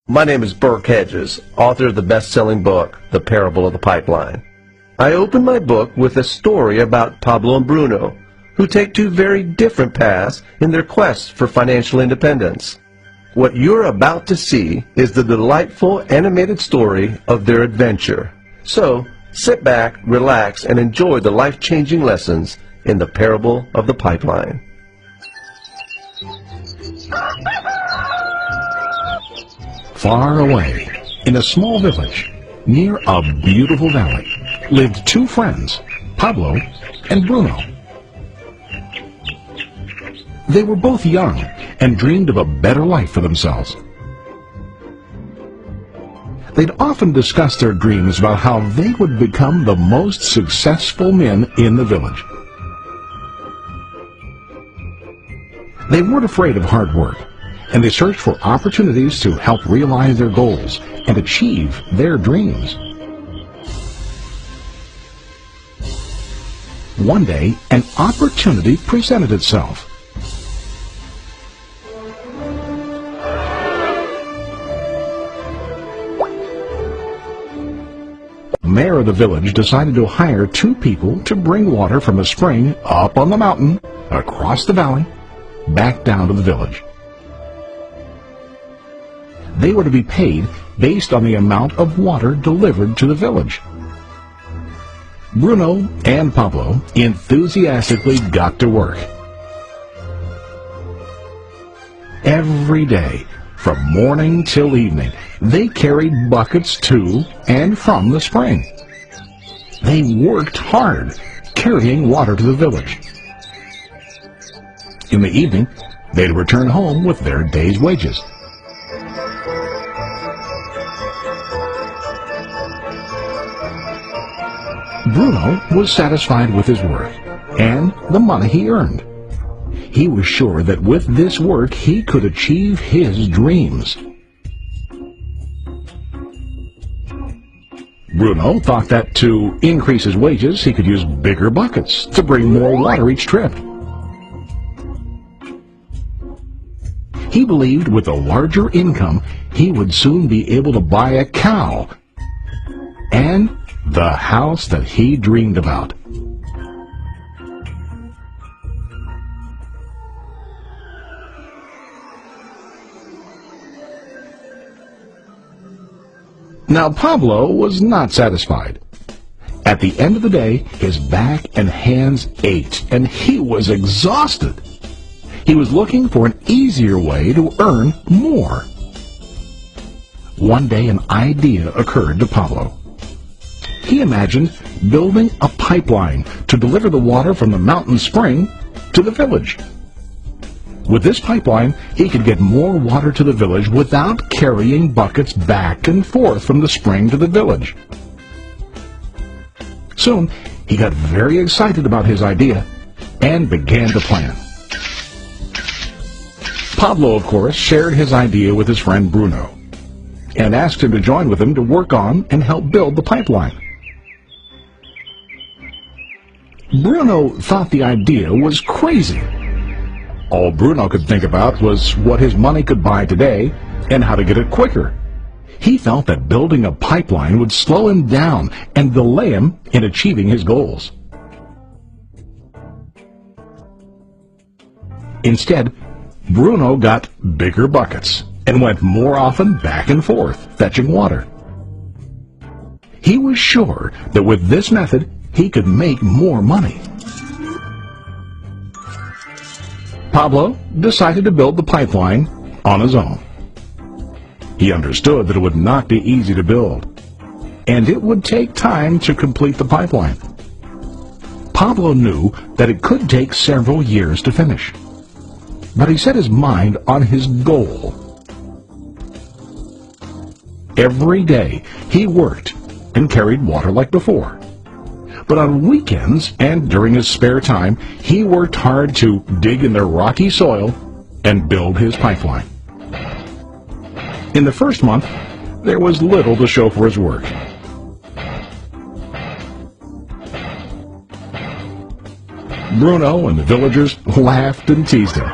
My name is Burke Hedges, author of the best-selling book, The Parable of the Pipeline. I open my book with a story about Pablo and Bruno, who take two very different paths in their quest for financial independence. What you're about to see is the delightful animated story of their adventure. So, sit back, relax, and enjoy the life-changing lessons in The Parable of the Pipeline. Far away, in a small village, near a beautiful valley, lived two friends, Pablo and Bruno. They were both young and dreamed of a better life for themselves. They'd often discuss their dreams about how they would become the most successful men in the village. They weren't afraid of hard work, and they searched for opportunities to help realize their goals and achieve their dreams. One day, an opportunity presented itself. The mayor of the village decided to hire two people to bring water from a spring up on the mountain, across the valley, back down to the village. They were to be paid based on the amount of water delivered to the village. Bruno and Pablo enthusiastically got to work. Every day, from morning till evening, they carried buckets to and from the spring. They worked hard, carrying water to the village. In the evening, they'd return home with their day's wages. Bruno was satisfied with his work and the money he earned. He was sure that with this work he could achieve his dreams. Bruno thought that to increase his wages he could use bigger buckets to bring more water each trip. He believed with a larger income he would soon be able to buy a cow and the house that he dreamed about. Now Pablo was not satisfied. At the end of the day, his back and hands ached, and he was exhausted. He was looking for an easier way to earn more. One day an idea occurred to Pablo. He imagined building a pipeline to deliver the water from the mountain spring to the village. With this pipeline, he could get more water to the village without carrying buckets back and forth from the spring to the village. Soon, he got very excited about his idea and began to plan. Pablo, of course, shared his idea with his friend Bruno and asked him to join with him to work on and help build the pipeline. Bruno thought the idea was crazy. All Bruno could think about was what his money could buy today and how to get it quicker. He felt that building a pipeline would slow him down and delay him in achieving his goals. Instead, Bruno got bigger buckets and went more often back and forth, fetching water. He was sure that with this method, he could make more money. Pablo decided to build the pipeline on his own. He understood that it would not be easy to build, and it would take time to complete the pipeline. Pablo knew that it could take several years to finish, but he set his mind on his goal. Every day he worked and carried water like before. But on weekends and during his spare time, he worked hard to dig in the rocky soil and build his pipeline. In the first month, there was little to show for his work. Bruno and the villagers laughed and teased him.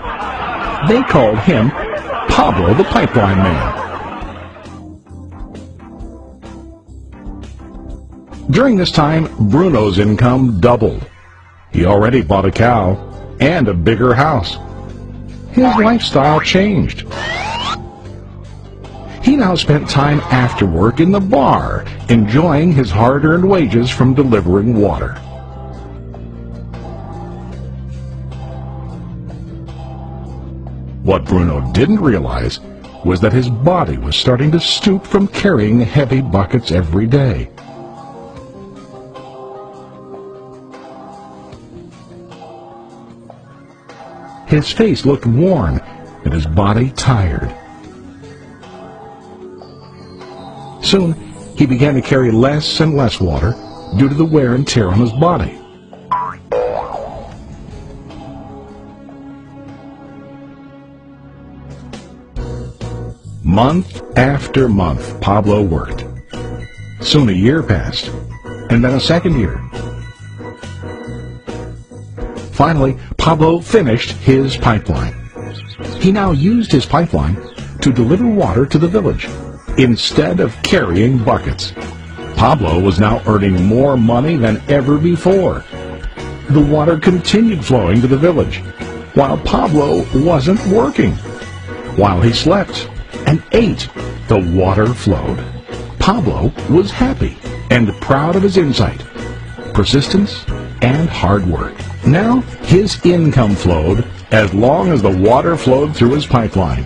They called him Pablo the Pipeline Man. During this time, Bruno's income doubled. He already bought a cow and a bigger house. His lifestyle changed. He now spent time after work in the bar, enjoying his hard-earned wages from delivering water. What Bruno didn't realize was that his body was starting to stoop from carrying heavy buckets every day. His face looked worn and his body tired. Soon, he began to carry less and less water due to the wear and tear on his body. Month after month, Pablo worked. Soon a year passed, and then a second year. Finally, Pablo finished his pipeline. He now used his pipeline to deliver water to the village instead of carrying buckets. Pablo was now earning more money than ever before. The water continued flowing to the village, while Pablo wasn't working. While he slept and ate, the water flowed. Pablo was happy and proud of his insight, persistence, and hard work. Now his income flowed as long as the water flowed through his pipeline.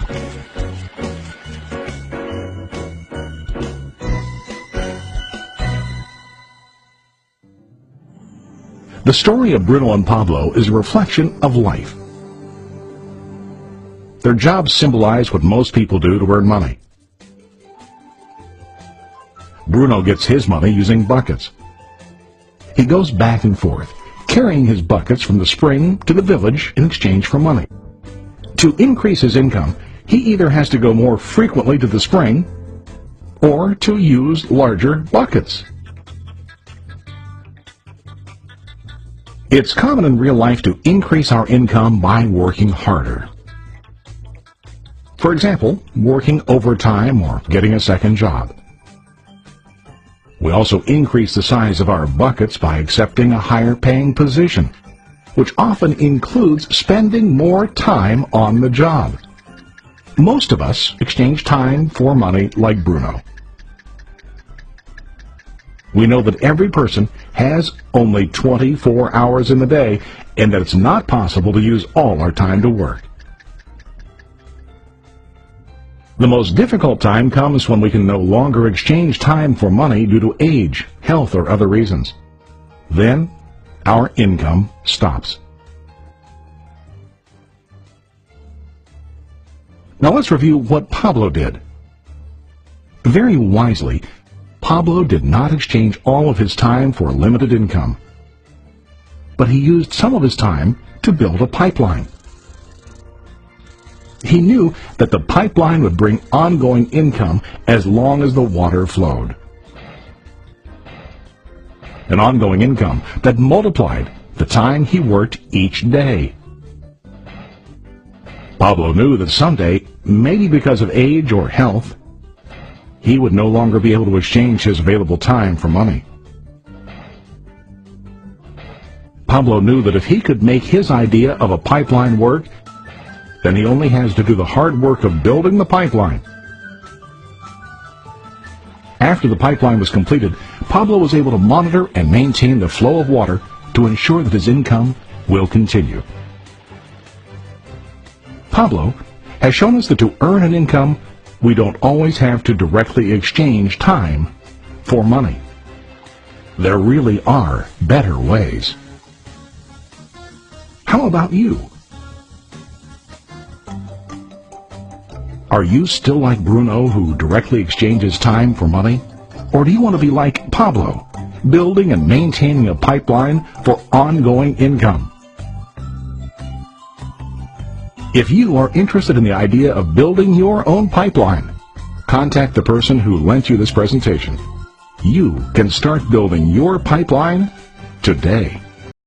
The story of Bruno and Pablo is a reflection of life. Their jobs symbolize what most people do to earn money. Bruno gets his money using buckets. He goes back and forth, carrying his buckets from the spring to the village in exchange for money. To increase his income, he either has to go more frequently to the spring or to use larger buckets. It's common in real life to increase our income by working harder. For example, working overtime or getting a second job. We also increase the size of our buckets by accepting a higher paying position, which often includes spending more time on the job. Most of us exchange time for money like Bruno. We know that every person has only 24 hours in the day and that it's not possible to use all our time to work. The most difficult time comes when we can no longer exchange time for money due to age, health, or other reasons. Then, our income stops. Now let's review what Pablo did. Very wisely, Pablo did not exchange all of his time for limited income, but he used some of his time to build a pipeline. He knew that the pipeline would bring ongoing income as long as the water flowed. An ongoing income that multiplied the time he worked each day. Pablo knew that someday, maybe because of age or health, he would no longer be able to exchange his available time for money. Pablo knew that if he could make his idea of a pipeline work, then he only has to do the hard work of building the pipeline. After the pipeline was completed, Pablo was able to monitor and maintain the flow of water to ensure that his income will continue. Pablo has shown us that to earn an income, we don't always have to directly exchange time for money. There really are better ways. How about you? Are you still like Bruno, who directly exchanges time for money? Or do you want to be like Pablo, building and maintaining a pipeline for ongoing income? If you are interested in the idea of building your own pipeline, contact the person who lent you this presentation. You can start building your pipeline today.